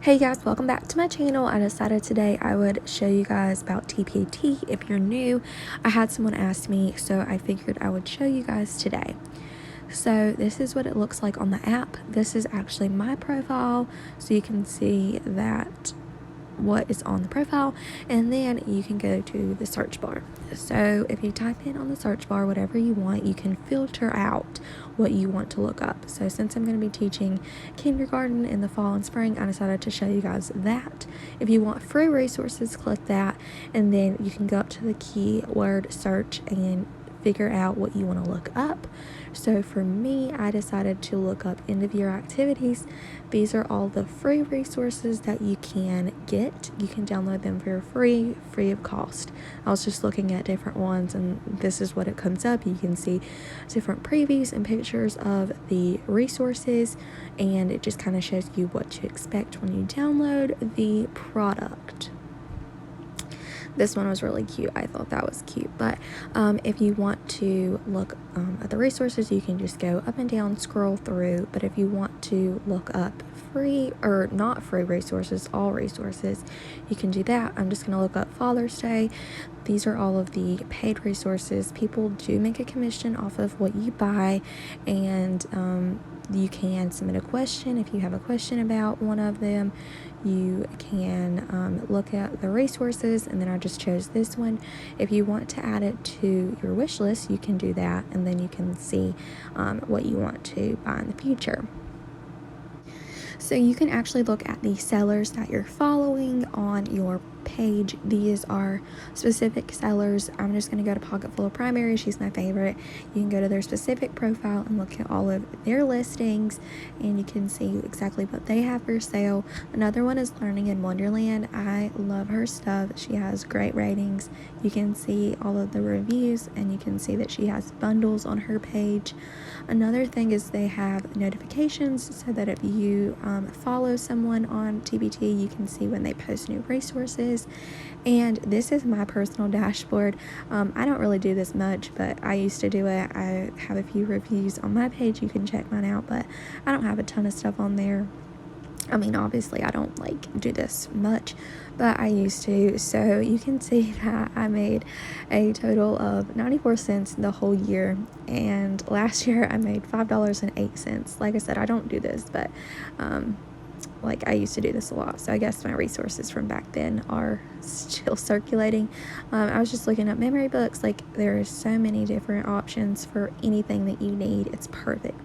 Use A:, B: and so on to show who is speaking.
A: Hey guys, welcome back to my channel. I decided today I would show you guys about TPT. If you're new, I had someone ask me, so I figured I would show you guys today. So this is what it looks like on the app. This is actually my profile, so you can see that what is on the profile, and then you can go to the search bar. So if you type in on the search bar whatever you want, you can filter out what you want to look up. So since I'm going to be teaching kindergarten in the fall and spring, I decided to show you guys that. If you want free resources, click that, and then you can go up to the keyword search and figure out what you want to look up. So for me, I decided to look up end of year activities. These are all the free resources that you can get. You can download them for free of cost. I was just looking at different ones, and this is what it comes up. You can see different previews and pictures of the resources, and it just kind of shows you what to expect when you download the product. This one was really cute. I thought that was cute. But if you want to look at the resources, you can just go up and down, scroll through. But if you want to look up free or not free resources, all resources, you can do that. I'm just going to look up Father's Day. These are all of the paid resources. People do make a commission off of what you buy, and you can submit a question. If you have a question about one of them, you can look at the resources, and then I just chose this one. If you want to add it to your wish list, you can do that, and then you can see what you want to buy in the future. So you can actually look at the sellers that you're following on your page. These are specific sellers. I'm just going to go to Pocket Full of Primary. She's my favorite. You can go to their specific profile and look at all of their listings, and you can see exactly what they have for sale. Another one is Learning in Wonderland. I love her stuff. She has great ratings. You can see all of the reviews, and you can see that she has bundles on her page. Another thing is they have notifications, so that if you follow someone on TPT, you can see when they post new resources. And this is my personal dashboard. I don't really do this much, but I used to do it. I have a few reviews on my page. You can check mine out, but I don't have a ton of stuff on there. I mean, obviously I don't do this much, but I used to. So you can see that I made a total of 94 cents the whole year, and last year I made $5.08. Like I said, I don't do this, but I used to do this a lot, so I guess my resources from back then are still circulating. I was just looking up memory books. There are so many different options for anything that you need. It's perfect.